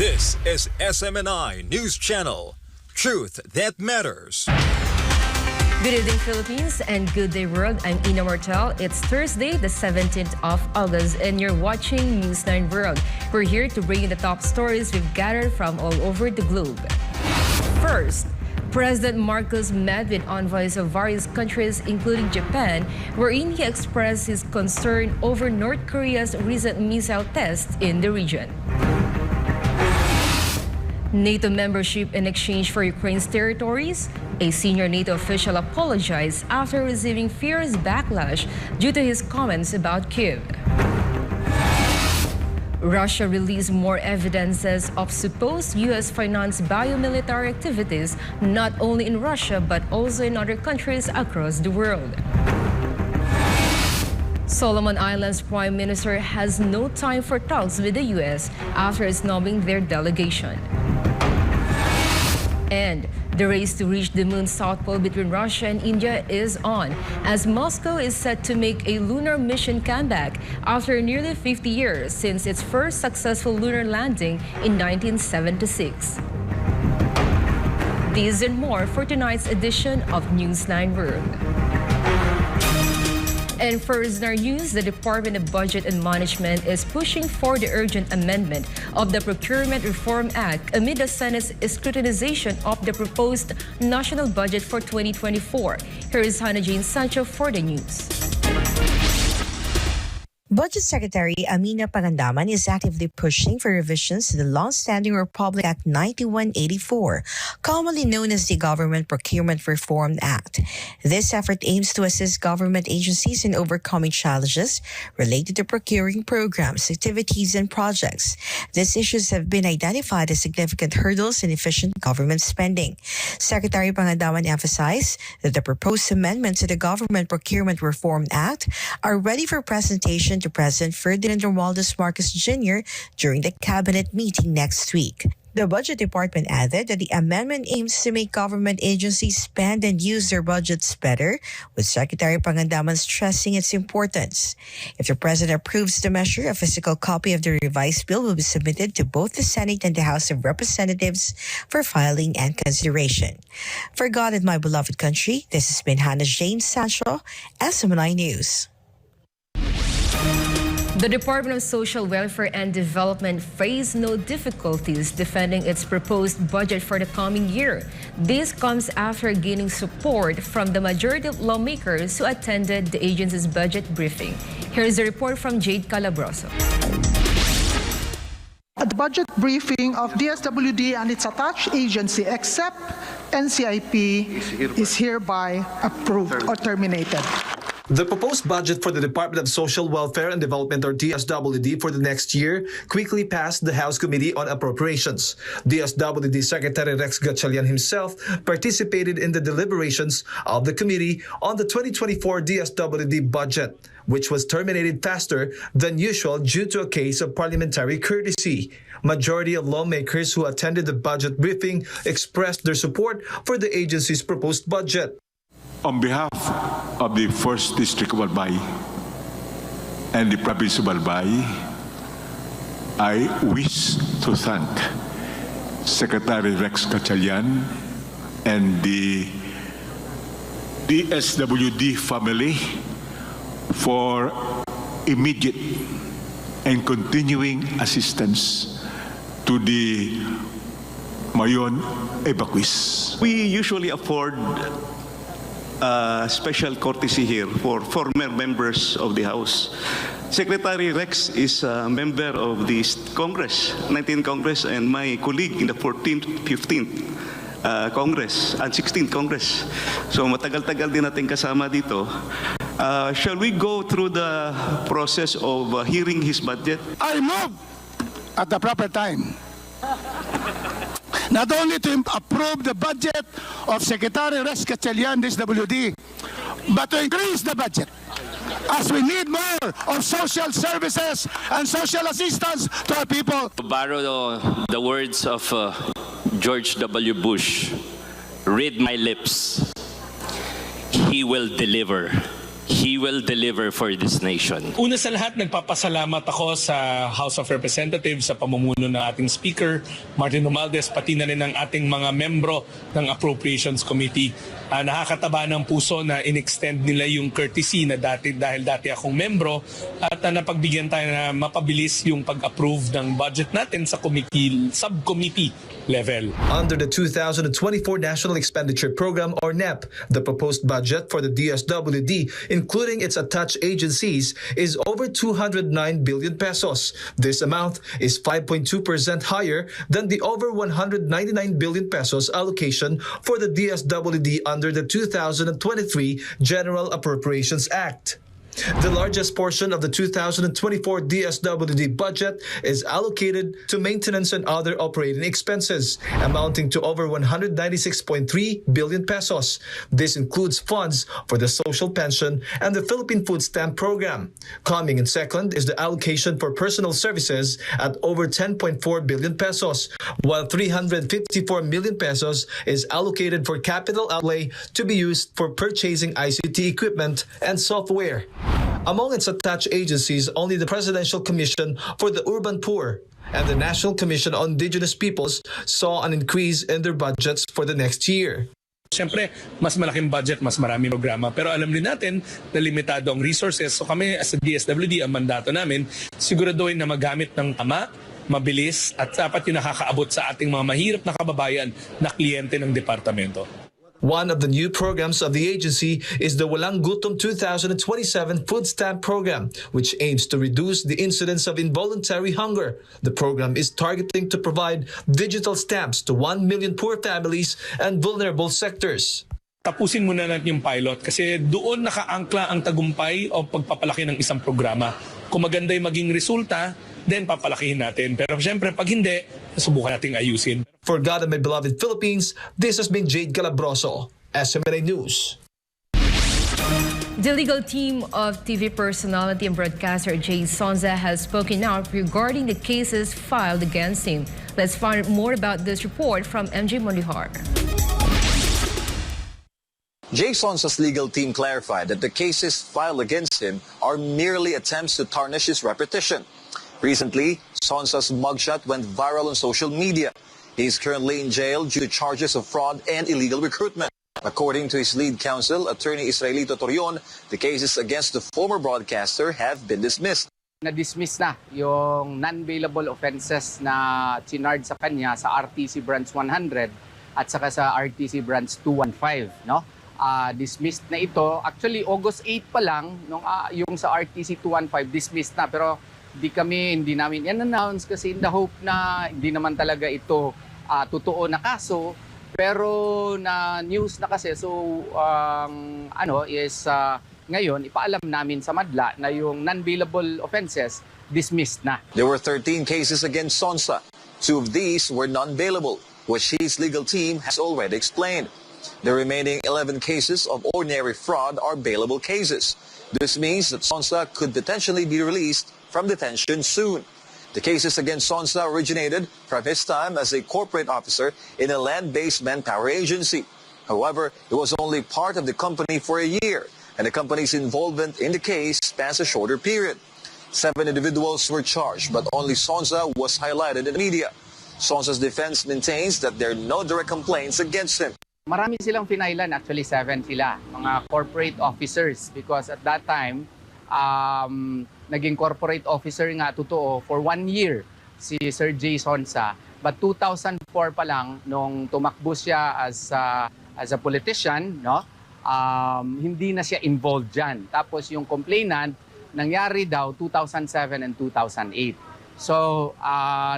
This is SMNI News Channel. Truth that matters. Good evening, Philippines, and good day, world. I'm Yna Mortel. It's Thursday, the 17th of August, and you're watching Newsline World. We're here to bring you the top stories we've gathered from all over the globe. First, President Marcos met with envoys of various countries, including Japan, wherein he expressed his concern over North Korea's recent missile tests in the region. NATO membership in exchange for Ukraine's territories? A senior NATO official apologized after receiving fierce backlash due to his comments about Kyiv. Russia released more evidences of supposed U.S.-financed biomilitary activities, not only in Russia but also in other countries across the world. Solomon Islands Prime Minister has no time for talks with the U.S. after snubbing their delegation. And the race to reach the moon's south pole between Russia and India is on, as Moscow is set to make a lunar mission comeback after nearly 50 years since its first successful lunar landing in 1976. These and more for tonight's edition of Newsline World. And first in our news, the Department of Budget and Management is pushing for the urgent amendment of the Procurement Reform Act amid the Senate's scrutinization of the proposed national budget for 2024. Here is Hannah Jane Sancho for the news. Budget Secretary Yna Mortel is actively pushing for revisions to the long-standing Republic Act 9184, commonly known as the Government Procurement Reform Act. This effort aims to assist government agencies in overcoming challenges related to procuring programs, activities, and projects. These issues have been identified as significant hurdles in efficient government spending. Secretary Mortel emphasized that the proposed amendments to the Government Procurement Reform Act are ready for presentation to President Ferdinand Romualdez Marcos Jr. during the cabinet meeting next week. The Budget Department added that the amendment aims to make government agencies spend and use their budgets better, with Secretary Mortel stressing its importance. If the President approves the measure, a physical copy of the revised bill will be submitted to both the Senate and the House of Representatives for filing and consideration. For God and my beloved country, this has been Hannah Jane Sancho, SMNI News. The Department of Social Welfare and Development faced no difficulties defending its proposed budget for the coming year. This comes after gaining support from the majority of lawmakers who attended the agency's budget briefing. Here's a report from Jade Calabroso. At the budget briefing of DSWD and its attached agency, except NCIP, is hereby approved or terminated. The proposed budget for the Department of Social Welfare and Development, or DSWD, for the next year quickly passed the House Committee on Appropriations. DSWD Secretary Rex Gatchalian himself participated in the deliberations of the committee on the 2024 DSWD budget, which was terminated faster than usual due to a case of parliamentary courtesy. Majority of lawmakers who attended the budget briefing expressed their support for the agency's proposed budget. On behalf of the 1st District of Albay and the Province of Albay, I wish to thank Secretary Rex Gatchalian and the DSWD family for immediate and continuing assistance to the Mayon evacuees. We usually afford special courtesy here for former members of the House. Secretary Rex is a member of the Congress, 19th Congress, and my colleague in the 14th, 15th Congress, and 16th Congress. So matagal-tagal din natin kasama dito. Shall we go through the process of hearing his budget? I move at the proper time not only to approve the budget of Secretary Rex Gatchalian, DSWD, but to increase the budget, as we need more of social services and social assistance to our people. To borrow the words of George W. Bush, read my lips. He will deliver. he will deliver for this nation. Una sa lahat, nagpapasalamat ako sa House of Representatives sa pamumuno ng ating Speaker, Martin Romualdez, pati na rin ng ating mga membro ng Appropriations Committee. Nakakataba ng puso na in-extend nila yung courtesy na dahil dati akong membro at napagbigyan tayo na mapabilis yung pag-approve ng budget natin sa subcommittee level. Under the 2024 National Expenditure Program or NEP, the proposed budget for the DSWD, including its attached agencies, is over 209 billion pesos. This amount is 5.2% higher than the over 199 billion pesos allocation for the DSWD under the 2023 General Appropriations Act. The largest portion of the 2024 DSWD budget is allocated to maintenance and other operating expenses, amounting to over 196.3 billion pesos. This includes funds for the social pension and the Philippine Food Stamp Program. Coming in second is the allocation for personal services at over 10.4 billion pesos, while 354 million pesos is allocated for capital outlay to be used for purchasing ICT equipment and software. Among its attached agencies, only the Presidential Commission for the Urban Poor and the National Commission on Indigenous Peoples saw an increase in their budgets for the next year. Siyempre, mas malaking budget, mas maraming programa. Pero alam din natin na limitado ang resources. So kami as a DSWD, ang mandato namin, siguraduhin na magamit ng tama, mabilis at dapat yung nakakaabot sa ating mga mahirap na kababayan na kliyente ng departamento. One of the new programs of the agency is the Walang Gutom 2027 Food Stamp Program, which aims to reduce the incidence of involuntary hunger. The program is targeting to provide digital stamps to 1 million poor families and vulnerable sectors. Tapusin muna natin yung pilot kasi doon nakaangkla ang tagumpay o pagpapalaki ng isang programa. Kung maganda yung maging resulta, then papalakihin natin. Pero siyempre, pag hindi, subukan nating ayusin. For God and my beloved Philippines, this has been Jade Calabroso, SMNI News. The legal team of TV personality and broadcaster Jay Sonza has spoken out regarding the cases filed against him. Let's find out more about this report from MJ Mondihar. Jay Sonza's legal team clarified that the cases filed against him are merely attempts to tarnish his reputation. Recently, Sonza's mugshot went viral on social media. He is currently in jail due to charges of fraud and illegal recruitment. According to his lead counsel, attorney Israelito Torion, the cases against the former broadcaster have been dismissed. Na-dismiss na yung non-bailable offenses na chinard sa kanya sa RTC Branch 100 at saka sa RTC Branch 215, no? Dismissed na ito. Actually, August 8 pa lang, yung sa RTC 215, dismissed na. Pero hindi namin in-announce kasi in the hope na hindi naman talaga ito totoo na kaso. Pero na news na kasi, so ngayon, ipaalam namin sa madla na yung non-bailable offenses dismissed na. There were 13 cases against Sonza. 2 of these were non-bailable, which his legal team has already explained. The remaining 11 cases of ordinary fraud are bailable cases. This means that Sonza could potentially be released from detention soon. The cases against Sonza originated from his time as a corporate officer in a land-based manpower agency. However, he was only part of the company for a year, and the company's involvement in the case spans a shorter period. 7 individuals were charged, but only Sonza was highlighted in the media. Sonza's defense maintains that there are no direct complaints against him. Marami silang finailan, actually 7 sila, mga corporate officers, because at that time, naging corporate officer nga totoo for 1 year si Sir Jay Sonza. But 2004 pa lang, nung tumakbo siya as a politician, no? Hindi na siya involved dyan. Tapos yung complainant, nangyari daw 2007 and 2008. So,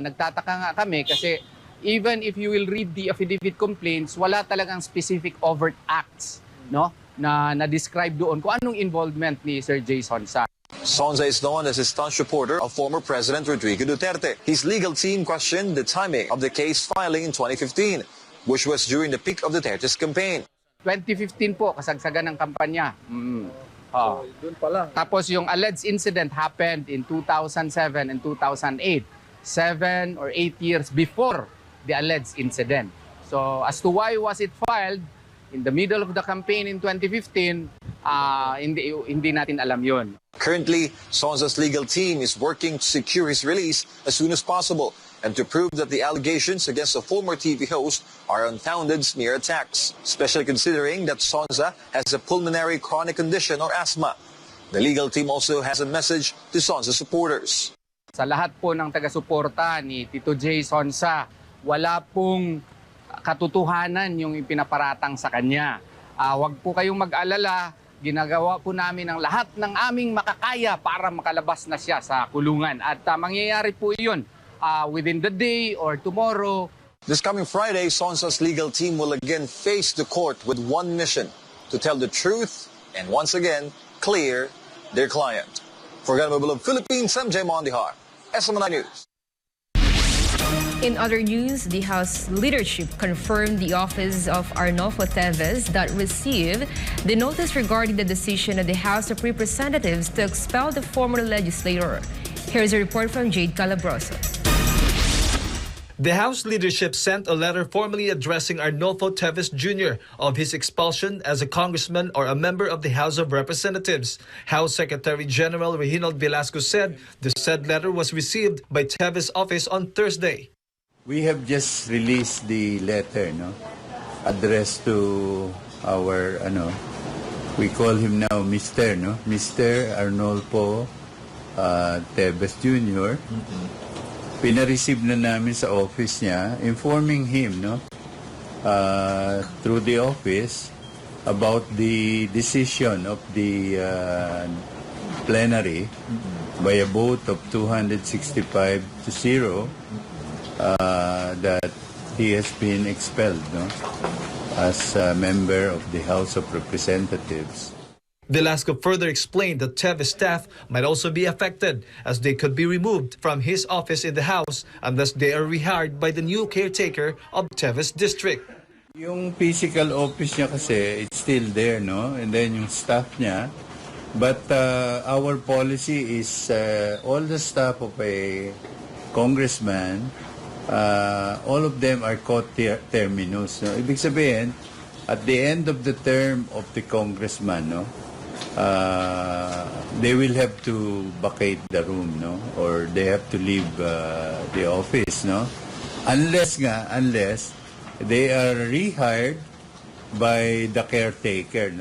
nagtataka nga kami kasi even if you will read the affidavit complaints, wala talagang specific overt acts, no, na describe doon kung anong involvement ni Sir Jay Sonza. Sonza is known as a staunch supporter of former President Rodrigo Duterte. His legal team questioned the timing of the case filing in 2015, which was during the peak of Duterte's campaign. 2015 po, kasagsagan ng kampanya. Doon pa lang. Tapos yung alleged incident happened in 2007 and 2008, 7 or 8 years before the alleged incident. So as to why was it filed in the middle of the campaign in 2015, hindi natin alam yon. Currently, Sonsa's legal team is working to secure his release as soon as possible and to prove that the allegations against the former TV host are unfounded smear attacks, especially considering that Sonsa has a pulmonary chronic condition or asthma. The legal team also has a message to Sonsa supporters. Sa lahat po ng taga-suporta ni Tito J. Sonsa, wala pong katotohanan yung ipinaparatang sa kanya. Huwag po kayong mag-alala. Ginagawa po namin ang lahat ng aming makakaya para makalabas na siya sa kulungan. At mangyayari po iyon within the day or tomorrow. This coming Friday, Sonsa's legal team will again face the court with one mission, to tell the truth and once again clear their client. For Government of Philippines, I'm Jay Mondihar, SMNI News. In other news, the House leadership confirmed the office of Arnolfo Teves that received the notice regarding the decision of the House of Representatives to expel the former legislator. Here's a report from Jade Calabroso. The House leadership sent a letter formally addressing Arnolfo Teves Jr. of his expulsion as a congressman or a member of the House of Representatives. House Secretary General Reginald Velasco said the said letter was received by Teves' office on Thursday. We have just released the letter, addressed to our, we call him now Mr. Arnolfo Teves Jr. Pina-receive na namin sa office niya, informing him, through the office about the decision of the plenary by a vote of 265 to 0. That he has been expelled as a member of the House of Representatives. Velasco further explained that Teves staff might also be affected as they could be removed from his office in the House unless they are rehired by the new caretaker of Teves District. Yung physical office niya kasi, it's still there, and then yung staff niya. But our policy is all the staff of a congressman, all of them are coterminous. Ibig sabihin, at the end of the term of the congressman, they will have to vacate the room, or they have to leave the office, unless they are rehired by the caretaker,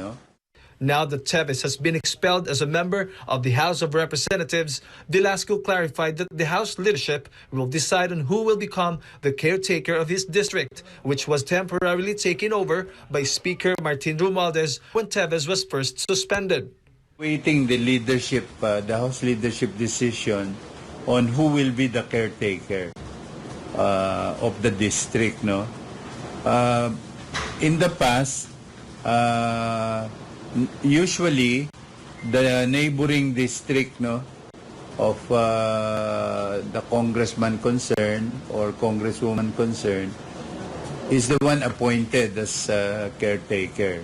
Now that Teves has been expelled as a member of the House of Representatives, Velasco clarified that the House leadership will decide on who will become the caretaker of his district, which was temporarily taken over by Speaker Martin Romualdez when Teves was first suspended. Waiting the leadership, the House leadership decision on who will be the caretaker of the district. In the past, usually the neighboring district of the congressman concerned or congresswoman concerned is the one appointed as caretaker.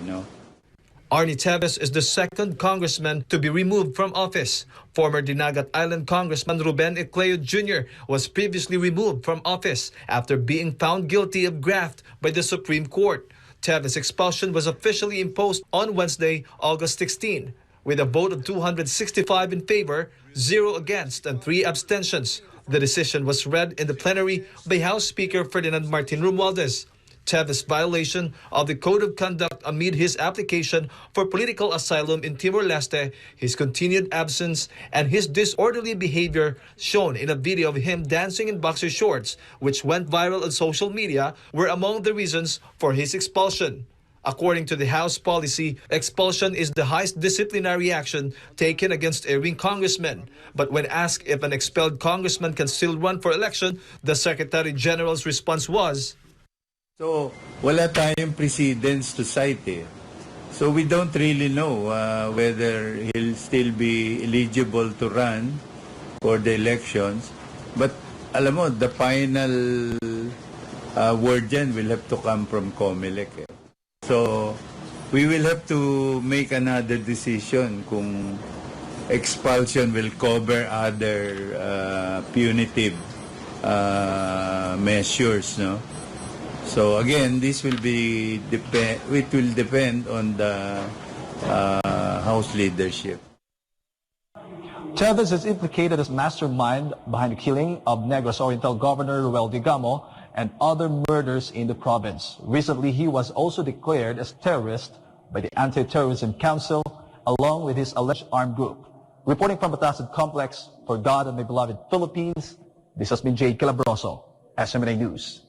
Arnie Teves is the second congressman to be removed from office. Former Dinagat Island Congressman Ruben Ecleo Jr. was previously removed from office after being found guilty of graft by the Supreme Court. Teves' expulsion was officially imposed on Wednesday, August 16, with a vote of 265 in favor, 0 against, and 3 abstentions. The decision was read in the plenary by House Speaker Ferdinand Martin Romualdez. Teves' violation of the Code of Conduct amid his application for political asylum in Timor-Leste, his continued absence, and his disorderly behavior shown in a video of him dancing in boxer shorts, which went viral on social media, were among the reasons for his expulsion. According to the House policy, expulsion is the highest disciplinary action taken against erring congressmen. But when asked if an expelled congressman can still run for election, the Secretary General's response was, So, wala tayong precedents to cite. So, we don't really know whether he'll still be eligible to run for the elections. But, alam mo, the final word dyan will have to come from COMELEC. So, we will have to make another decision kung expulsion will cover other punitive measures, So again, this will be it will depend on the House leadership. Chavez is implicated as mastermind behind the killing of Negros Oriental Governor Ruel Digamo and other murders in the province. Recently, he was also declared as terrorist by the Anti-Terrorism Council along with his alleged armed group. Reporting from Batasan Complex, for God and my beloved Philippines, this has been Jade Calabroso, SMNI News.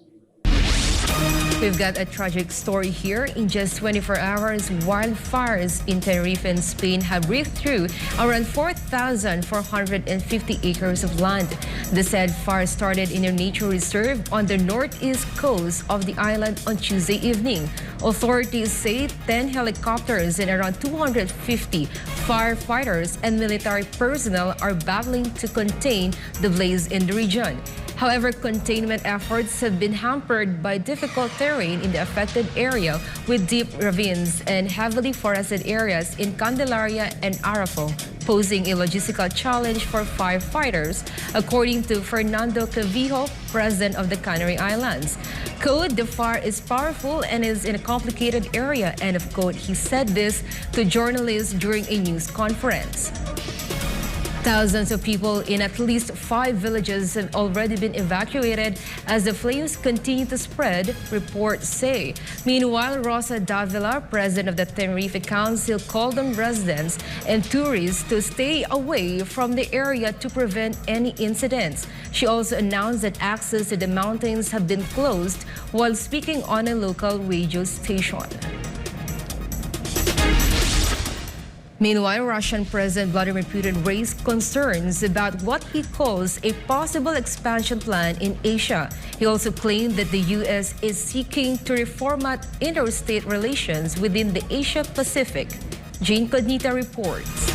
We've got a tragic story here. In just 24 hours, wildfires in Tenerife and Spain have ripped through around 4,450 acres of land. The said fire started in a nature reserve on the northeast coast of the island on Tuesday evening. Authorities say 10 helicopters and around 250 firefighters and military personnel are battling to contain the blaze in the region. However, containment efforts have been hampered by difficult terrain in the affected area with deep ravines and heavily forested areas in Candelaria and Arafo, posing a logistical challenge for firefighters, according to Fernando Clavijo, president of the Canary Islands. Quote, the fire is powerful and is in a complicated area, end of quote. He said this to journalists during a news conference. Thousands of people in at least 5 villages have already been evacuated as the flames continue to spread, reports say. Meanwhile, Rosa Davila, president of the Tenerife Council, called on residents and tourists to stay away from the area to prevent any incidents. She also announced that access to the mountains have been closed while speaking on a local radio station. Meanwhile, Russian President Vladimir Putin raised concerns about what he calls a possible expansion plan in Asia. He also claimed that the U.S. is seeking to reformat interstate relations within the Asia-Pacific. Jane Cognita reports.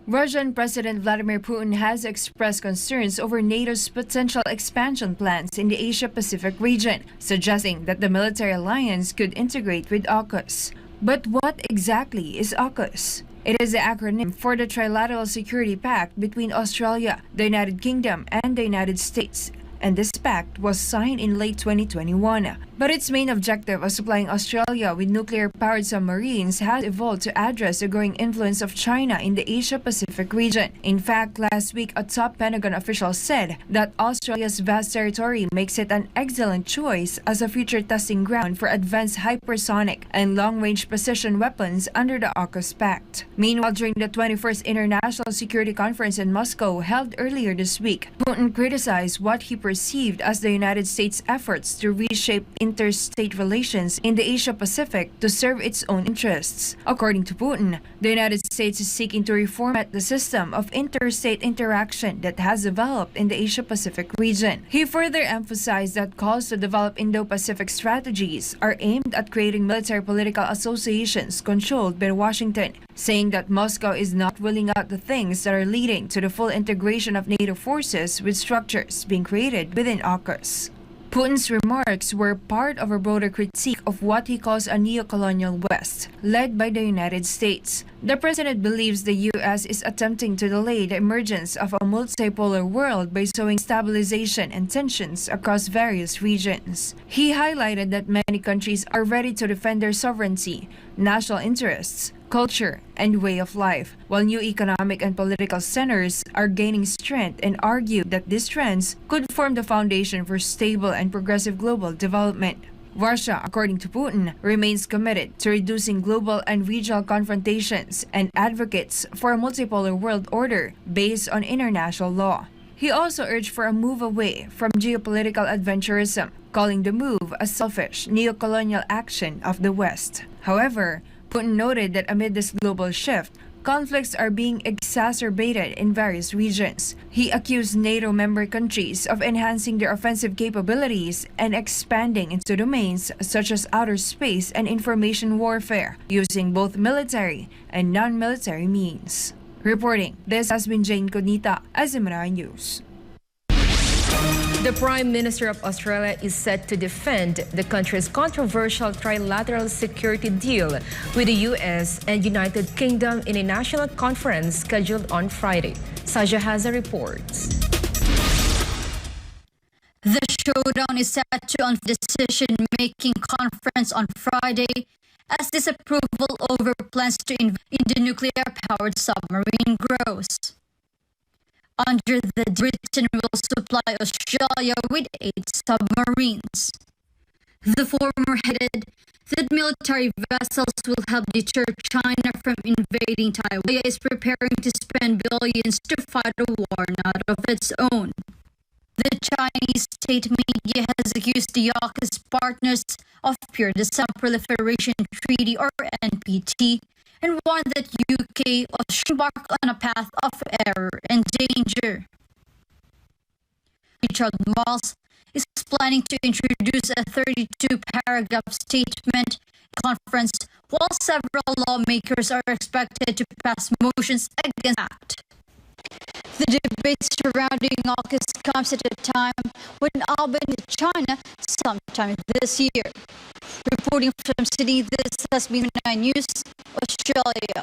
Russian President Vladimir Putin has expressed concerns over NATO's potential expansion plans in the Asia-Pacific region, suggesting that the military alliance could integrate with AUKUS. But what exactly is AUKUS? It is the acronym for the Trilateral Security Pact between Australia, the United Kingdom, and the United States. And this pact was signed in late 2021. But its main objective of supplying Australia with nuclear-powered submarines has evolved to address the growing influence of China in the Asia-Pacific region. In fact, last week, a top Pentagon official said that Australia's vast territory makes it an excellent choice as a future testing ground for advanced hypersonic and long-range precision weapons under the AUKUS Pact. Meanwhile, during the 21st International Security Conference in Moscow held earlier this week, Putin criticized what he perceived as the United States' efforts to reshape interstate relations in the Asia-Pacific to serve its own interests. According to Putin, the United States is seeking to reformat the system of interstate interaction that has developed in the Asia-Pacific region. He further emphasized that calls to develop Indo-Pacific strategies are aimed at creating military-political associations controlled by Washington, saying that Moscow is not ruling out the things that are leading to the full integration of NATO forces with structures being created within AUKUS. Putin's remarks were part of a broader critique of what he calls a neo-colonial West, led by the United States. The president believes the U.S. is attempting to delay the emergence of a multipolar world by sowing stabilization and tensions across various regions. He highlighted that many countries are ready to defend their sovereignty, national interests, culture, and way of life, while new economic and political centers are gaining strength, and argued that these trends could form the foundation for stable and progressive global development. Russia, according to Putin, remains committed to reducing global and regional confrontations and advocates for a multipolar world order based on international law. He also urged for a move away from geopolitical adventurism, calling the move a selfish, neo-colonial action of the West. However, Putin noted that amid this global shift, conflicts are being exacerbated in various regions. He accused NATO member countries of enhancing their offensive capabilities and expanding into domains such as outer space and information warfare, using both military and non-military means. Reporting, this has been Jane Cognita, SMNI News. The Prime Minister of Australia is set to defend the country's controversial trilateral security deal with the U.S. and United Kingdom in a national conference scheduled on Friday. Saja has a report. The showdown is set to on decision-making conference on Friday as disapproval over plans to invest in the nuclear-powered submarine grows. Under the Britain will supply Australia with 8 submarines. The former headed that military vessels will help deter China from invading Taiwan. Australia is preparing to spend billions to fight a war not of its own. The Chinese state media has accused the AUKUS partners of pure Non-Proliferation Treaty or NPT and warned that UK should embark on a path of error and danger. Richard Marles is planning to introduce a 32-paragraph statement conference while several lawmakers are expected to pass motions against the act. The debate surrounding AUKUS comes at a time when Albany, China, sometime this year. Reporting from Sydney, this has been Yna News, Australia.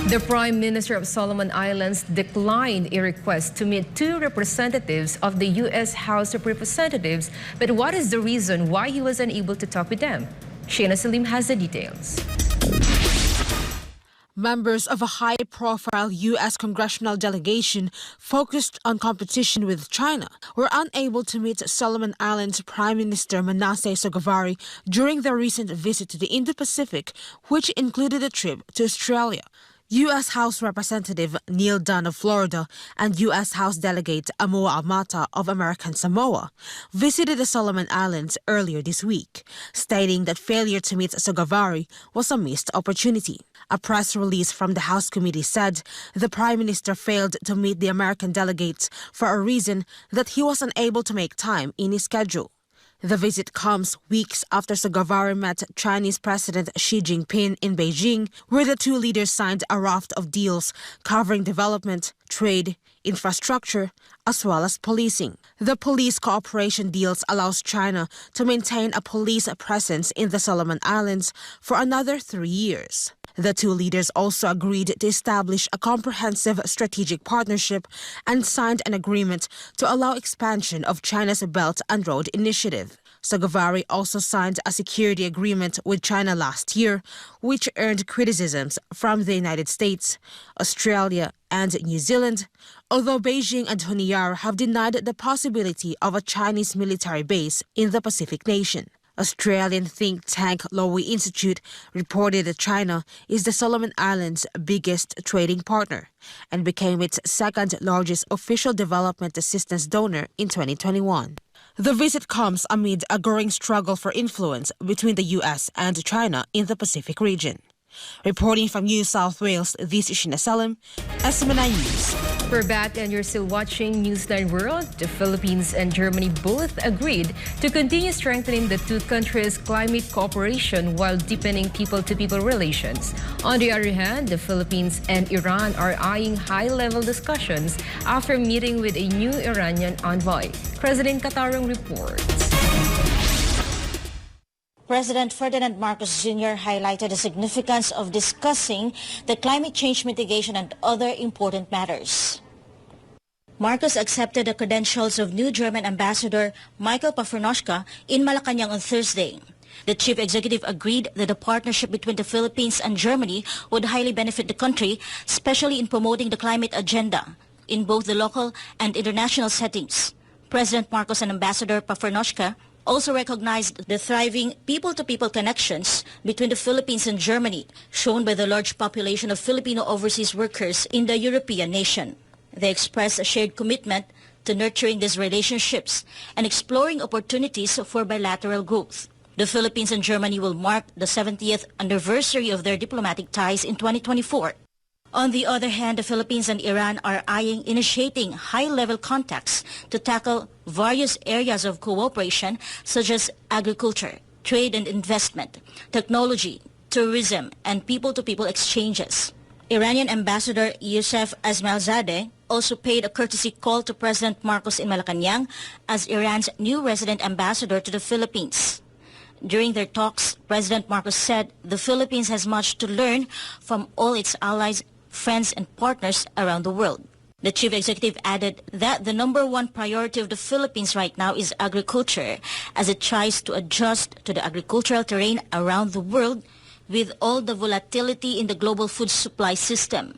The Prime Minister of Solomon Islands declined a request to meet 2 representatives of the U.S. House of Representatives. But what is the reason why he was unable to talk with them? Shayna Salim has the details. Members of a high-profile U.S. congressional delegation focused on competition with China were unable to meet Solomon Islands Prime Minister Manasseh Sogavare during their recent visit to the Indo-Pacific, which included a trip to Australia. U.S. House Representative Neil Dunn of Florida and U.S. House Delegate Amoa Amata of American Samoa visited the Solomon Islands earlier this week, stating that failure to meet Sogavare was a missed opportunity. A press release from the House committee said the Prime Minister failed to meet the American delegates for a reason that he was unable to make time in his schedule. The visit comes weeks after Sogavare met Chinese President Xi Jinping in Beijing, where the 2 leaders signed a raft of deals covering development, trade, infrastructure, as well as policing. The police cooperation deals allows China to maintain a police presence in the Solomon Islands for another 3 years. The 2 leaders also agreed to establish a comprehensive strategic partnership and signed an agreement to allow expansion of China's Belt and Road Initiative. Sogavare also signed a security agreement with China last year, which earned criticisms from the United States, Australia, and New Zealand, although Beijing and Honiara have denied the possibility of a Chinese military base in the Pacific nation. Australian think tank Lowy Institute reported that China is the Solomon Islands' biggest trading partner and became its 2nd largest official development assistance donor in 2021. The visit comes amid a growing struggle for influence between the U.S. and China in the Pacific region. Reporting from New South Wales, this is Shayna Salim, SMNI News. We're back and you're still watching Newsline World. The Philippines and Germany both agreed to continue strengthening the 2 countries' climate cooperation while deepening people-to-people relations. On the other hand, the Philippines and Iran are eyeing high-level discussions after meeting with a new Iranian envoy. President Katarong reports. President Ferdinand Marcos Jr. highlighted the significance of discussing the climate change mitigation and other important matters. Marcos accepted the credentials of new German Ambassador Michael Pafernoschka in Malacanang on Thursday. The chief executive agreed that the partnership between the Philippines and Germany would highly benefit the country, especially in promoting the climate agenda in both the local and international settings. President Marcos and Ambassador Pafernoschka also recognized the thriving people-to-people connections between the Philippines and Germany, shown by the large population of Filipino overseas workers in the European nation. They expressed a shared commitment to nurturing these relationships and exploring opportunities for bilateral growth. The Philippines and Germany will mark the 70th anniversary of their diplomatic ties in 2024. On the other hand, the Philippines and Iran are eyeing initiating high-level contacts to tackle various areas of cooperation such as agriculture, trade and investment, technology, tourism, and people-to-people exchanges. Iranian Ambassador Youssef Azmalzadeh also paid a courtesy call to President Marcos in Malacanang as Iran's new resident ambassador to the Philippines. During their talks, President Marcos said the Philippines has much to learn from all its allies, friends and partners around the world. The chief executive added that the number one priority of the Philippines right now is agriculture, as it tries to adjust to the agricultural terrain around the world with all the volatility in the global food supply system.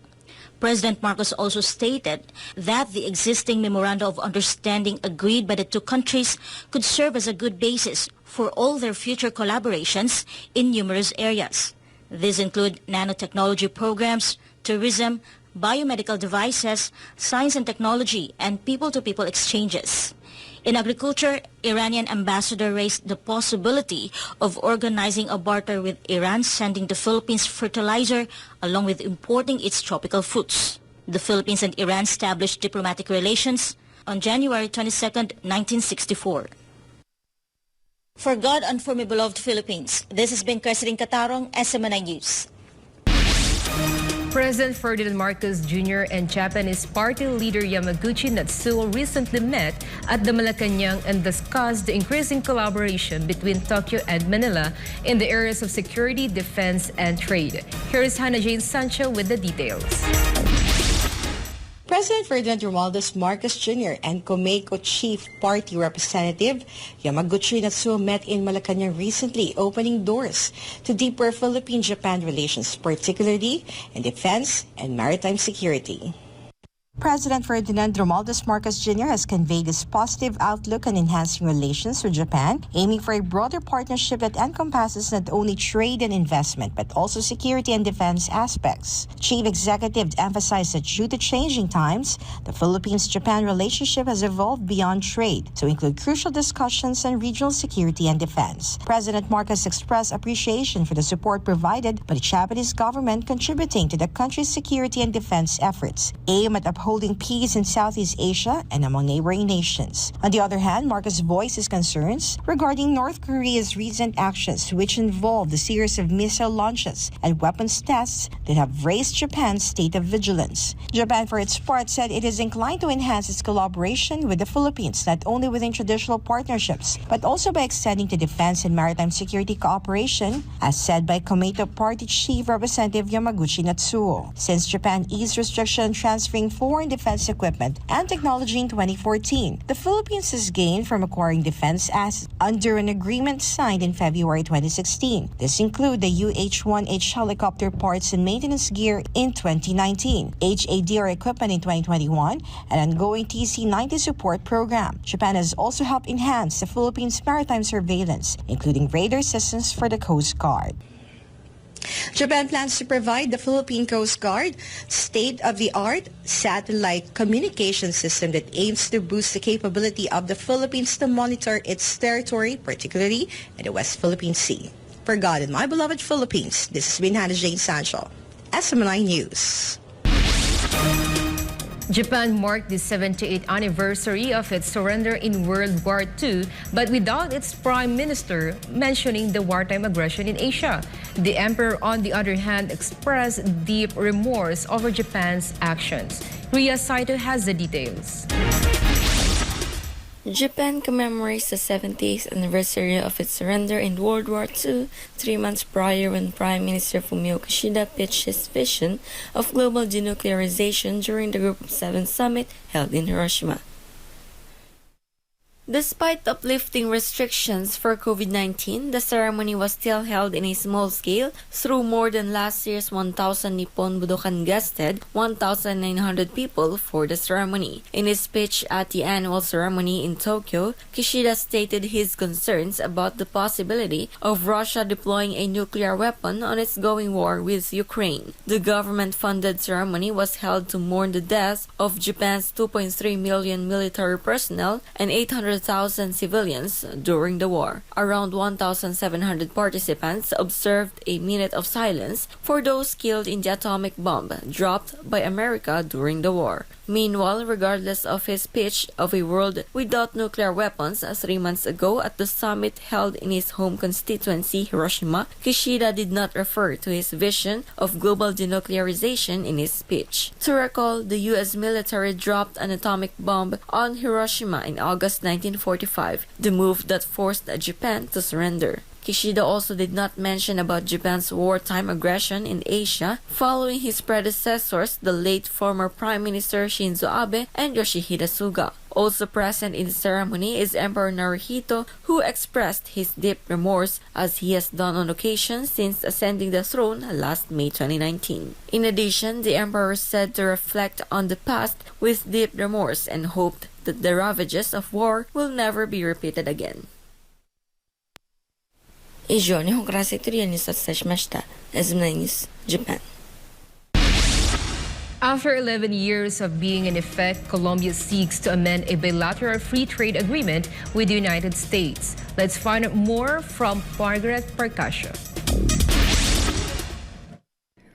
President Marcos also stated that the existing memoranda of understanding agreed by the two countries could serve as a good basis for all their future collaborations in numerous areas. These include nanotechnology programs, tourism, biomedical devices, science and technology, and people-to-people exchanges. In agriculture, Iranian ambassador raised the possibility of organizing a barter with Iran, sending the Philippines fertilizer along with importing its tropical fruits. The Philippines and Iran established diplomatic relations on January 22, 1964. For God and for my beloved Philippines, this has been Crescent Catarong, SMNI News. President Ferdinand Marcos Jr. and Japanese party leader Yamaguchi Natsuo recently met at the Malacanang and discussed the increasing collaboration between Tokyo and Manila in the areas of security, defense, and trade. Here is Hannah Jane Sancho with the details. President Ferdinand Romualdez Marcos Jr. and Comeco Chief Party Representative Yamaguchi Natsuo met in Malacanang recently, opening doors to deeper Philippine-Japan relations, particularly in defense and maritime security. President Ferdinand Romualdez Marcos Jr. has conveyed his positive outlook on enhancing relations with Japan, aiming for a broader partnership that encompasses not only trade and investment, but also security and defense aspects. Chief Executive emphasized that due to changing times, the Philippines-Japan relationship has evolved beyond trade to include crucial discussions on regional security and defense. President Marcos expressed appreciation for the support provided by the Japanese government, contributing to the country's security and defense efforts, aimed at upholding peace in Southeast Asia and among neighboring nations. On the other hand, Marcos voiced his concerns regarding North Korea's recent actions, which involved a series of missile launches and weapons tests that have raised Japan's state of vigilance. Japan, for its part, said it is inclined to enhance its collaboration with the Philippines, not only within traditional partnerships, but also by extending to defense and maritime security cooperation, as said by Comeco Party Chief Representative Yamaguchi Natsuo. Since Japan eased restriction on transferring foreign defense equipment and technology in 2014, the Philippines has gained from acquiring defense assets under an agreement signed in February 2016. This includes the UH-1H helicopter parts and maintenance gear in 2019, HADR equipment in 2021, and ongoing TC-90 support program. Japan has also helped enhance the Philippines' maritime surveillance, including radar systems for the Coast Guard. Japan plans to provide the Philippine Coast Guard state-of-the-art satellite communication system that aims to boost the capability of the Philippines to monitor its territory, particularly in the West Philippine Sea. For God and my beloved Philippines, this has been Hannah Jane Sancho, SMNI News. Japan marked the 78th anniversary of its surrender in World War II, but without its prime minister mentioning the wartime aggression in Asia. The emperor, on the other hand, expressed deep remorse over Japan's actions. Ria Saito has the details. Japan commemorates the 70th anniversary of its surrender in World War II 3 months prior, when Prime Minister Fumio Kishida pitched his vision of global denuclearization during the Group of Seven summit held in Hiroshima. Despite uplifting restrictions for COVID-19, the ceremony was still held in a small scale through more than last year's 1,000 Nippon Budokan guested 1,900 people for the ceremony. In his speech at the annual ceremony in Tokyo, Kishida stated his concerns about the possibility of Russia deploying a nuclear weapon on its going war with Ukraine. The government-funded ceremony was held to mourn the deaths of Japan's 2.3 million military personnel and 800,000 civilians during the war. Around 1,700 participants observed a minute of silence for those killed in the atomic bomb dropped by America during the war. Meanwhile, regardless of his pitch of a world without nuclear weapons 3 months ago at the summit held in his home constituency, Hiroshima, Kishida did not refer to his vision of global denuclearization in his speech. To recall, the U.S. military dropped an atomic bomb on Hiroshima in August 1945, the move that forced Japan to surrender. Kishida also did not mention about Japan's wartime aggression in Asia following his predecessors, the late former Prime Minister Shinzo Abe and Yoshihide Suga. Also present in the ceremony is Emperor Naruhito, who expressed his deep remorse as he has done on occasion since ascending the throne last May 2019. In addition, the emperor said to reflect on the past with deep remorse and hoped that the ravages of war will never be repeated again. 以上日本からセトリアにお伝えしました。SMNI News, Japan. After 11 years of being in effect, Colombia seeks to amend a bilateral free trade agreement with the United States. Let's find out more from Margaret Percasio.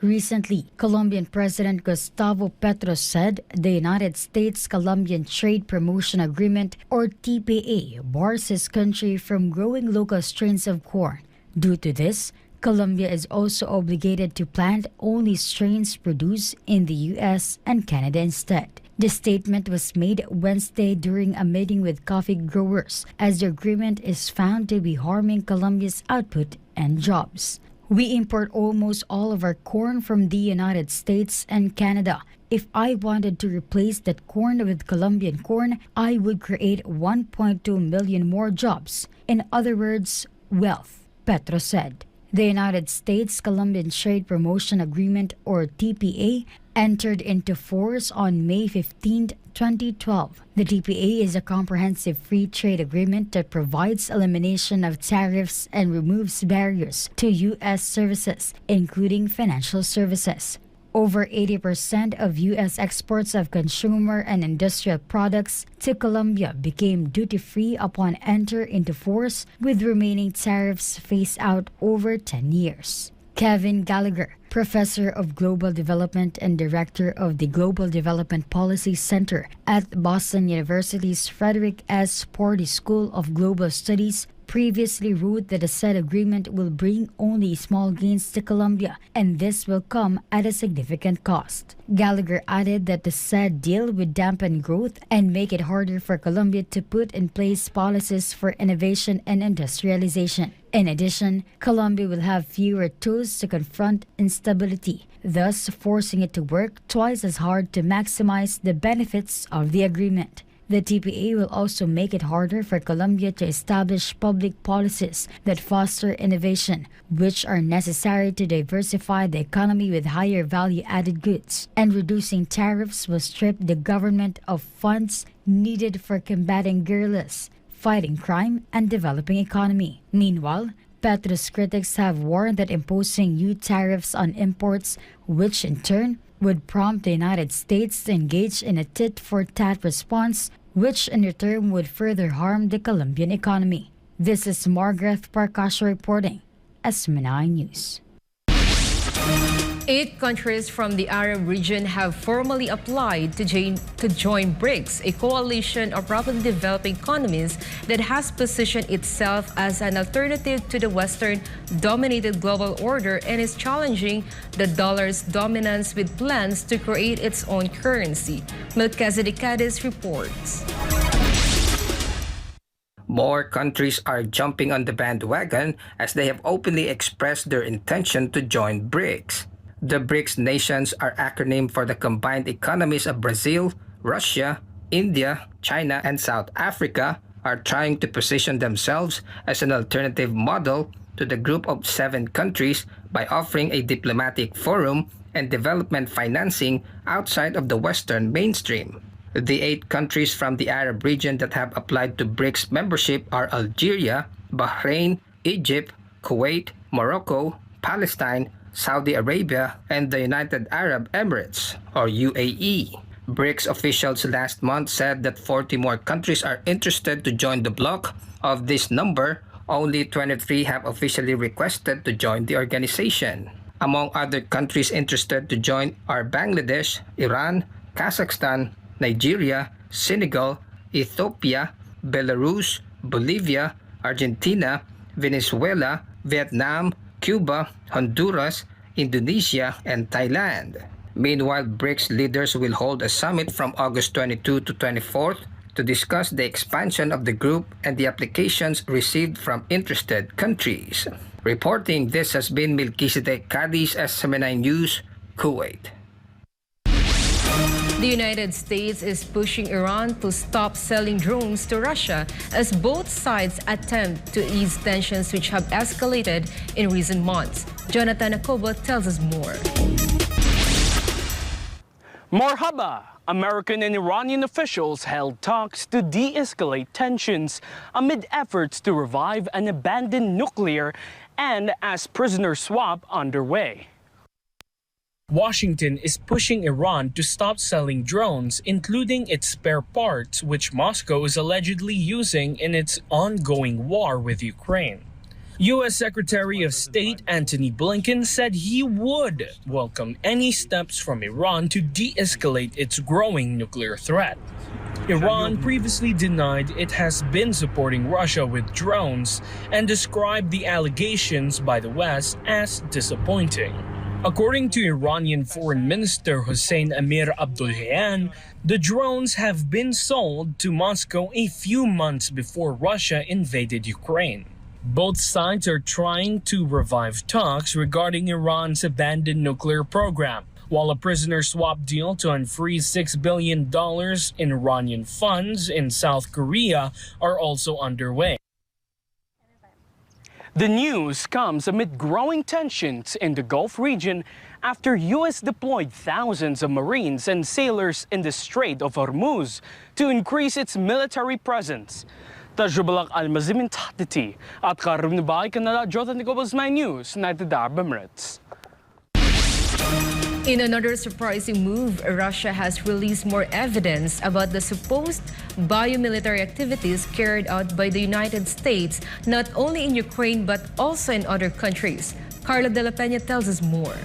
Recently, Colombian President Gustavo Petro said the United States-Colombian Trade Promotion Agreement, or TPA, bars his country from growing local strains of corn. Due to this, Colombia is also obligated to plant only strains produced in the U.S. and Canada instead. The statement was made Wednesday during a meeting with coffee growers, as the agreement is found to be harming Colombia's output and jobs. We import almost all of our corn from the United States and Canada. If I wanted to replace that corn with Colombian corn, I would create 1.2 million more jobs. In other words, wealth, Petro said. The United States-Colombian Trade Promotion Agreement, or TPA, entered into force on May 15, 2012. The TPA is a comprehensive free trade agreement that provides elimination of tariffs and removes barriers to U.S. services, including financial services. Over 80% of U.S. exports of consumer and industrial products to Colombia became duty-free upon enter into force, with remaining tariffs phased out over 10 years. Kevin Gallagher, Professor of Global Development and Director of the Global Development Policy Center at Boston University's Frederick S. Porty School of Global Studies, previously wrote that the said agreement will bring only small gains to Colombia, and this will come at a significant cost. Gallagher added that the said deal would dampen growth and make it harder for Colombia to put in place policies for innovation and industrialization. In addition, Colombia will have fewer tools to confront instability, thus forcing it to work twice as hard to maximize the benefits of the agreement. The TPA will also make it harder for Colombia to establish public policies that foster innovation, which are necessary to diversify the economy with higher value-added goods. And reducing tariffs will strip the government of funds needed for combating guerrillas, fighting crime, and developing economy. Meanwhile, Petro's critics have warned that imposing new tariffs on imports, which in turn would prompt the United States to engage in a tit-for-tat response, which in return would further harm the Colombian economy. This is Margaret Percasio reporting, SMNI News. 8 countries from the Arab region have formally applied to join BRICS, a coalition of rapidly developing economies that has positioned itself as an alternative to the Western-dominated global order and is challenging the dollar's dominance with plans to create its own currency. Melchizedek Cadiz reports. More countries are jumping on the bandwagon as they have openly expressed their intention to join BRICS. The BRICS nations are acronym for the combined economies of Brazil, Russia, India, China, and South Africa, are trying to position themselves as an alternative model to the group of 7 countries by offering a diplomatic forum and development financing outside of the Western mainstream. The 8 countries from the Arab region that have applied to BRICS membership are Algeria, Bahrain, Egypt, Kuwait, Morocco, Palestine, Saudi Arabia, and the United Arab Emirates, or UAE. BRICS officials last month said that 40 more countries are interested to join the bloc. Of this number, only 23 have officially requested to join the organization. Among other countries interested to join are Bangladesh, Iran, Kazakhstan, Nigeria, Senegal, Ethiopia, Belarus, Bolivia, Argentina, Venezuela, Vietnam, Cuba, Honduras, Indonesia, and Thailand. Meanwhile, BRICS leaders will hold a summit from August 22 to 24 to discuss the expansion of the group and the applications received from interested countries. Reporting this has been Melchizedek Cadiz, SMNI News, Kuwait. The United States is pushing Iran to stop selling drones to Russia as both sides attempt to ease tensions which have escalated in recent months. Jonathan Acoba tells us more. Marhaba! American and Iranian officials held talks to de-escalate tensions amid efforts to revive an abandoned nuclear and as prisoner swap underway. Washington is pushing Iran to stop selling drones, including its spare parts, which Moscow is allegedly using in its ongoing war with Ukraine. U.S. Secretary of State Antony Blinken said he would welcome any steps from Iran to de-escalate its growing nuclear threat. Iran previously denied it has been supporting Russia with drones and described the allegations by the West as disappointing. According to Iranian Foreign Minister Hossein Amir Abdollahian, the drones have been sold to Moscow a few months before Russia invaded Ukraine. Both sides are trying to revive talks regarding Iran's abandoned nuclear program, while a prisoner swap deal to unfreeze $6 billion in Iranian funds in South Korea are also underway. The news comes amid growing tensions in the Gulf region after U.S. deployed thousands of Marines and sailors in the Strait of Hormuz to increase its military presence. تجربة المزيد تحدثي أتقرب نباي كندا جوتا نيكوبز ماي نيوز United Arab Emirates. In another surprising move, Russia has released more evidence about the supposed biomilitary activities carried out by the United States, not only in Ukraine but also in other countries. Carla De La Peña tells us more.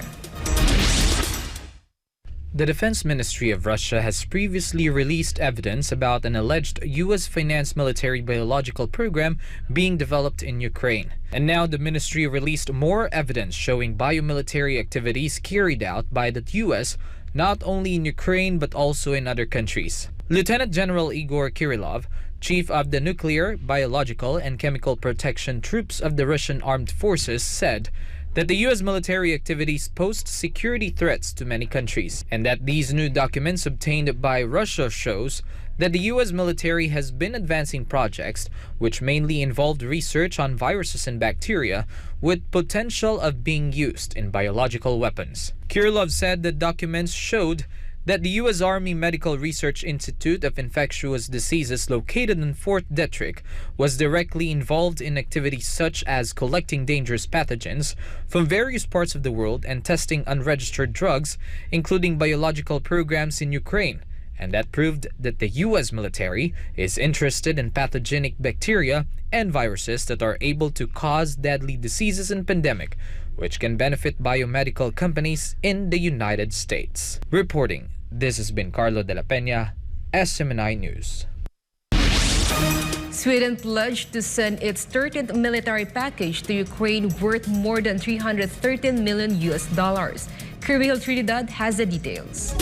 The Defense Ministry of Russia has previously released evidence about an alleged U.S.-financed military biological program being developed in Ukraine. And now the ministry released more evidence showing biomilitary activities carried out by the U.S. not only in Ukraine but also in other countries. Lieutenant General Igor Kirillov, chief of the Nuclear, Biological, and Chemical Protection Troops of the Russian Armed Forces, said that the U.S. military activities posed security threats to many countries, and that these new documents obtained by Russia shows that the U.S. military has been advancing projects which mainly involved research on viruses and bacteria with potential of being used in biological weapons. Kirillov said that documents showed that the U.S. Army Medical Research Institute of Infectious Diseases located in Fort Detrick was directly involved in activities such as collecting dangerous pathogens from various parts of the world and testing unregistered drugs, including biological programs in Ukraine. And that proved that the U.S. military is interested in pathogenic bacteria and viruses that are able to cause deadly diseases and pandemic, which can benefit biomedical companies in the United States. Reporting, this has been Carlo De La Peña, SMNI News. Sweden pledged to send its 13th military package to Ukraine worth more than $313 million. Kirby Trinidad has the details.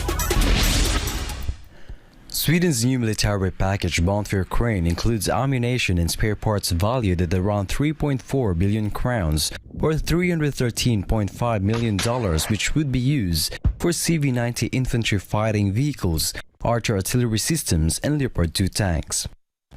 Sweden's new military package bound for Ukraine includes ammunition and spare parts valued at around 3.4 billion crowns, or $313.5 million, which would be used for CV-90 infantry fighting vehicles, artillery systems, and Leopard 2 tanks.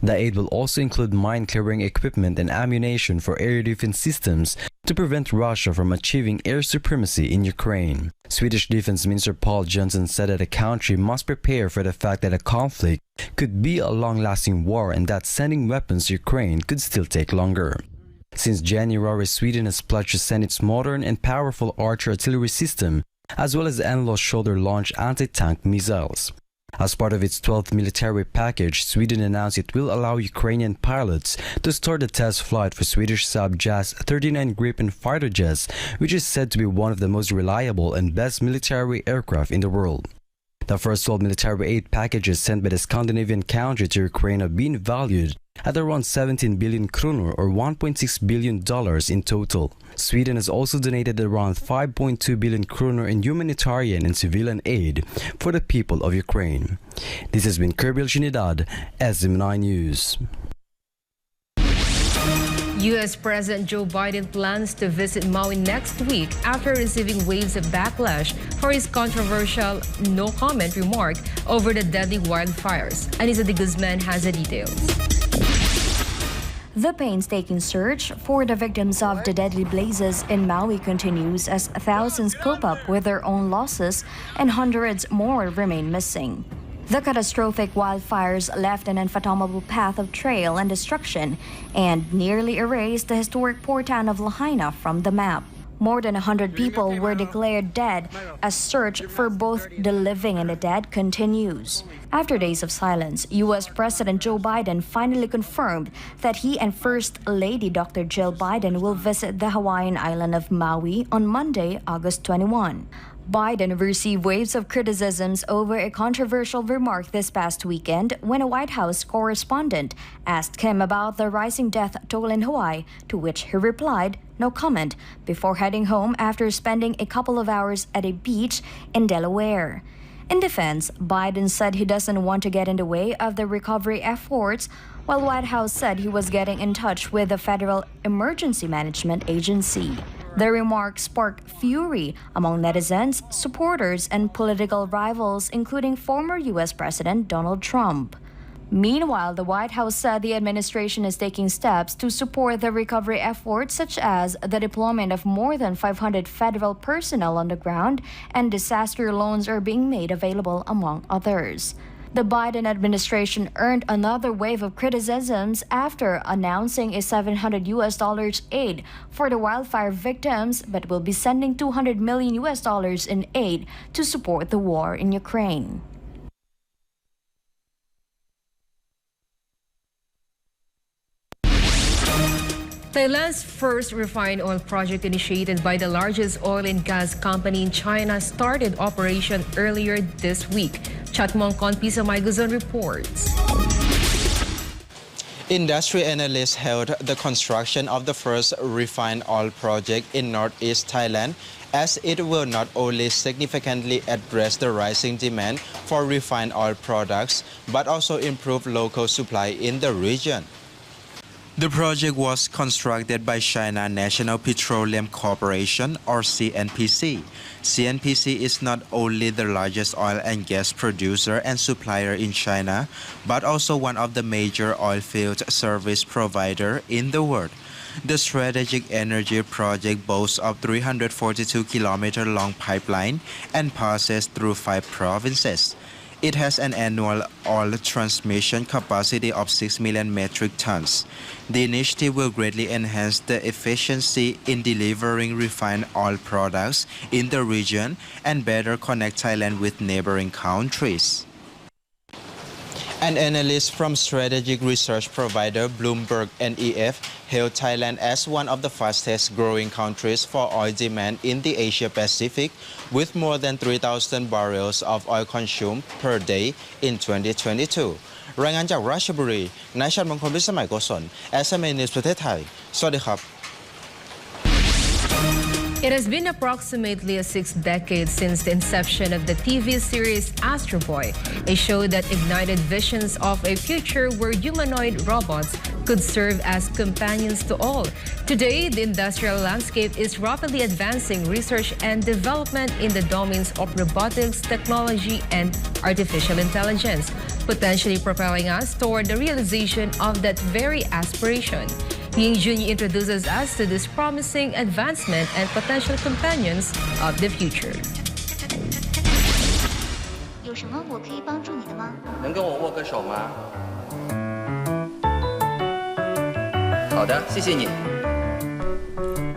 The aid will also include mine-clearing equipment and ammunition for air defense systems to prevent Russia from achieving air supremacy in Ukraine. Swedish Defense Minister Paul Johnson said that the country must prepare for the fact that a conflict could be a long-lasting war and that sending weapons to Ukraine could still take longer. Since January, Sweden has pledged to send its modern and powerful artillery system, as well as endless shoulder-launched anti-tank missiles. As part of its 12th military package, Sweden announced it will allow Ukrainian pilots to start a test flight for Swedish Saab JAS 39 Gripen fighter jets, which is said to be one of the most reliable and best military aircraft in the world. The first 12 military aid packages sent by the Scandinavian country to Ukraine have been valued at around 17 billion kronor or $1.6 billion in total. Sweden has also donated around 5.2 billion kronor in humanitarian and civilian aid for the people of Ukraine. This has been Kerbil Trinidad, SMNI News. U.S. President Joe Biden plans to visit Maui next week after receiving waves of backlash for his controversial no-comment remark over the deadly wildfires. Anissa de Guzman has the details. The painstaking search for the victims of the deadly blazes in Maui continues as thousands cope up with their own losses and hundreds more remain missing. The catastrophic wildfires left an unfathomable path of trail and destruction and nearly erased the historic port town of Lahaina from the map. More than 100 people were declared dead as search for both the living and the dead continues. After days of silence, U.S. President Joe Biden finally confirmed that he and First Lady Dr. Jill Biden will visit the Hawaiian island of Maui on Monday, August 21. Biden received waves of criticisms over a controversial remark this past weekend when a White House correspondent asked him about the rising death toll in Hawaii, to which he replied, "No comment," before heading home after spending a couple of hours at a beach in Delaware. In defense, Biden said he doesn't want to get in the way of the recovery efforts, while White House said he was getting in touch with the Federal Emergency Management Agency. The remark sparked fury among netizens, supporters, and political rivals, including former U.S. President Donald Trump. Meanwhile, the White House said the administration is taking steps to support the recovery efforts, such as the deployment of more than 500 federal personnel on the ground, and disaster loans are being made available, among others. The Biden administration earned another wave of criticisms after announcing a $700 aid for the wildfire victims, but will be sending $200 million in aid to support the war in Ukraine. Thailand's first refined oil project, initiated by the largest oil and gas company in China, started operation earlier this week. Chatmong Konpisa Maiguzon reports. Industry analysts hailed the construction of the first refined oil project in northeast Thailand, as it will not only significantly address the rising demand for refined oil products, but also improve local supply in the region. The project was constructed by China National Petroleum Corporation, or CNPC. CNPC is not only the largest oil and gas producer and supplier in China, but also one of the major oil field service provider in the world. The strategic energy project boasts of 342-kilometer long pipeline and passes through 5 provinces. It has an annual oil transmission capacity of 6 million metric tons. The initiative will greatly enhance the efficiency in delivering refined oil products in the region and better connect Thailand with neighboring countries. An analyst from strategic research provider Bloomberg NEF hailed Thailand as one of the fastest growing countries for oil demand in the Asia Pacific, with more than 3,000 barrels of oil consumed per day in 2022. รายงานจากราชบุรีนายชัดมงคลวิสมัยโกศล SMNI News ประเทศไทย สวัสดีครับ It has been approximately 6 decades since the inception of the TV series Astro Boy, a show that ignited visions of a future where humanoid robots could serve as companions to all. Today, the industrial landscape is rapidly advancing research and development in the domains of robotics, technology, and artificial intelligence, potentially propelling us toward the realization of that very aspiration. Ying Junyi introduces us to this promising advancement and potential companions of the future. 有什么我可以帮助你的吗？能跟我握个手吗？好的，谢谢你。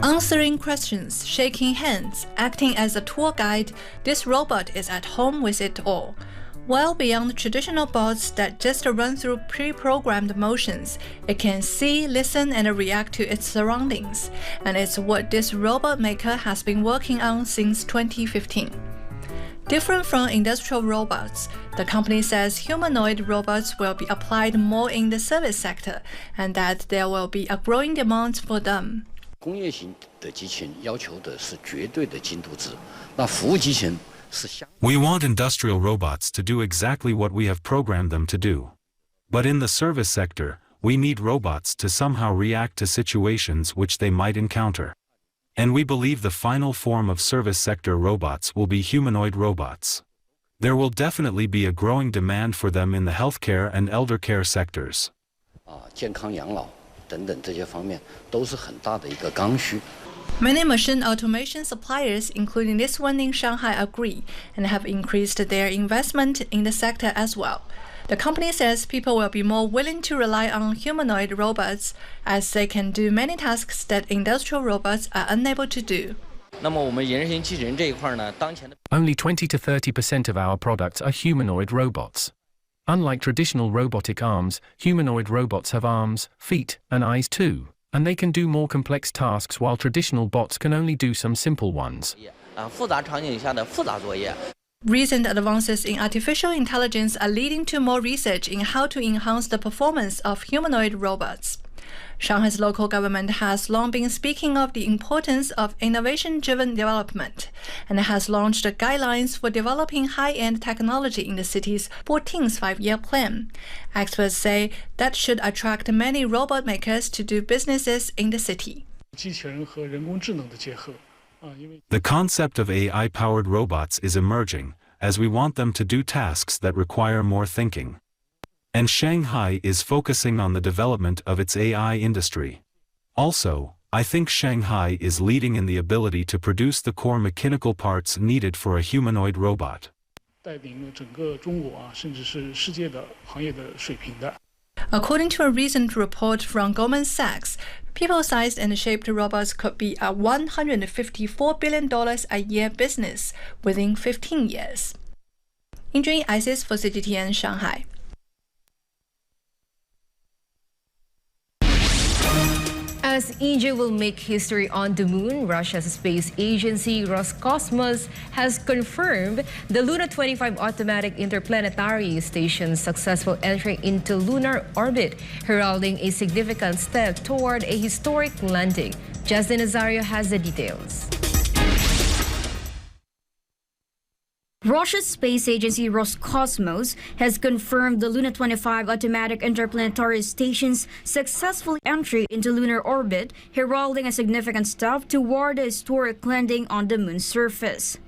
Answering questions, shaking hands, acting as a tour guide, this robot is at home with it all. Well beyond traditional bots that just run through pre-programmed motions, it can see, listen, and react to its surroundings. And it's what this robot maker has been working on since 2015. Different from industrial robots, the company says humanoid robots will be applied more in the service sector and that there will be a growing demand for them. 工业型的机器人要求的是绝对的精度值，那服务机器人是相。We want industrial robots to do exactly what we have programmed them to do. But in the service sector, we need robots to somehow react to situations which they might encounter. And we believe the final form of service sector robots will be humanoid robots. There will definitely be a growing demand for them in the healthcare and elder care sectors. 健康养老等等这些方面都是很大的一个刚需。 Many machine automation suppliers, including this one in Shanghai, agree and have increased their investment in the sector as well. The company says people will be more willing to rely on humanoid robots as they can do many tasks that industrial robots are unable to do. Only 20 to 30% of our products are humanoid robots. Unlike traditional robotic arms, humanoid robots have arms, feet, and eyes too, and they can do more complex tasks while traditional bots can only do some simple ones. Recent advances in artificial intelligence are leading to more research in how to enhance the performance of humanoid robots. Shanghai's local government has long been speaking of the importance of innovation-driven development and has launched guidelines for developing high-end technology in the city's 14th five-year plan. Experts say that should attract many robot makers to do businesses in the city. The concept of AI-powered robots is emerging, as we want them to do tasks that require more thinking. And Shanghai is focusing on the development of its AI industry. Also, I think Shanghai is leading in the ability to produce the core mechanical parts needed for a humanoid robot. According to a recent report from Goldman Sachs, people-sized and shaped robots could be a $154 billion a year business within 15 years. Yna Isis for CGTN Shanghai. As India will make history on the moon, Russia's space agency Roscosmos has confirmed the Luna 25 automatic interplanetary station's successful entry into lunar orbit, heralding a significant step toward a historic landing. Justin Nazario has the details. Russia's space agency Roscosmos has confirmed the Luna 25 automatic interplanetary station's successful entry into lunar orbit, heralding a significant step toward a historic landing on the moon's surface.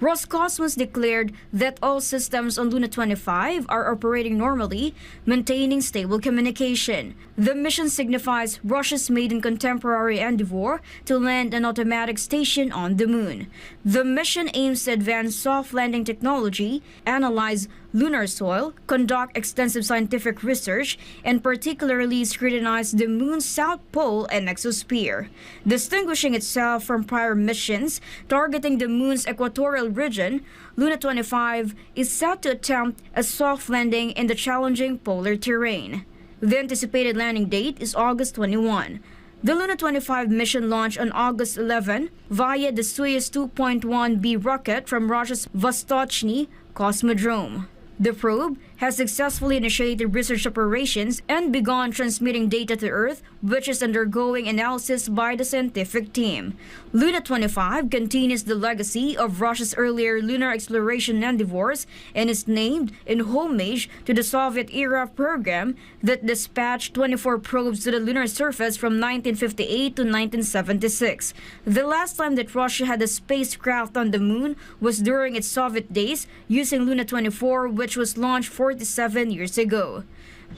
Roscosmos declared that all systems on Luna 25 are operating normally, maintaining stable communication. The mission signifies Russia's maiden contemporary endeavor to land an automatic station on the moon. The mission aims to advance soft landing technology, analyze lunar soil, conduct extensive scientific research, and particularly scrutinize the moon's south pole and exosphere. Distinguishing itself from prior missions targeting the moon's equatorial region, Luna 25 is set to attempt a soft landing in the challenging polar terrain. The anticipated landing date is August 21. The Luna 25 mission launched on August 11 via the Soyuz 2.1B rocket from Russia's Vostochny Cosmodrome. The probe has successfully initiated research operations and begun transmitting data to Earth, which is undergoing analysis by the scientific team. Luna 25 continues the legacy of Russia's earlier lunar exploration endeavors and is named in homage to the Soviet-era program that dispatched 24 probes to the lunar surface from 1958 to 1976. The last time that Russia had a spacecraft on the moon was during its Soviet days, using Luna 24, which was launched 47 years ago.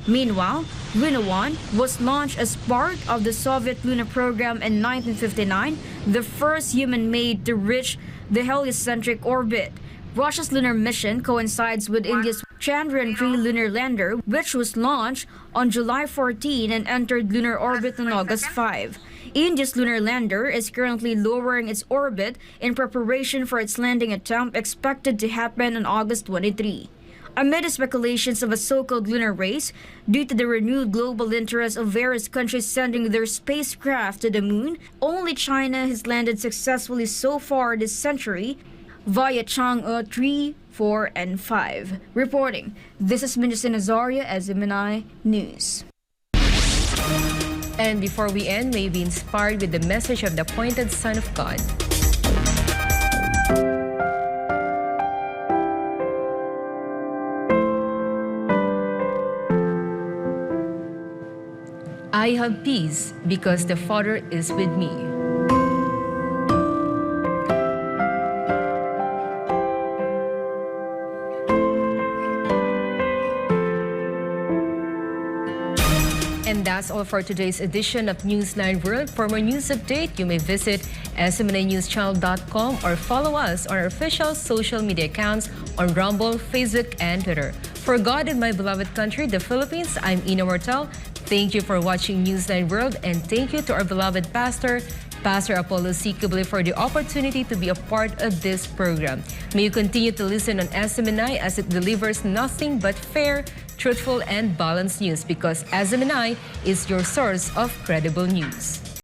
Meanwhile, Luna 1 was launched as part of the Soviet lunar program in 1959, the first human-made to reach the heliocentric orbit. Russia's lunar mission coincides with India's Chandrayaan-3 lunar lander, which was launched on July 14 and entered lunar orbit on August 5. India's lunar lander is currently lowering its orbit in preparation for its landing attempt expected to happen on August 23. Amid the speculations of a so-called lunar race, due to the renewed global interest of various countries sending their spacecraft to the moon, only China has landed successfully so far this century. via Chang'e 3, 4, and 5. Reporting, this is Minister Nazaria, SMNI News. And before we end, may be inspired with the message of the appointed Son of God. I have peace because the Father is with me. And that's all for today's edition of Newsline World. For more news update, you may visit smninewschannel.com or follow us on our official social media accounts on Rumble, Facebook, and Twitter. For God and my beloved country, the Philippines, I'm Yna Mortel. Thank you for watching Newsline World, and thank you to our beloved pastor, Pastor Apollo C. Cablelink, for the opportunity to be a part of this program. May you continue to listen on SMNI as it delivers nothing but fair, truthful, and balanced news, because SMNI is your source of credible news.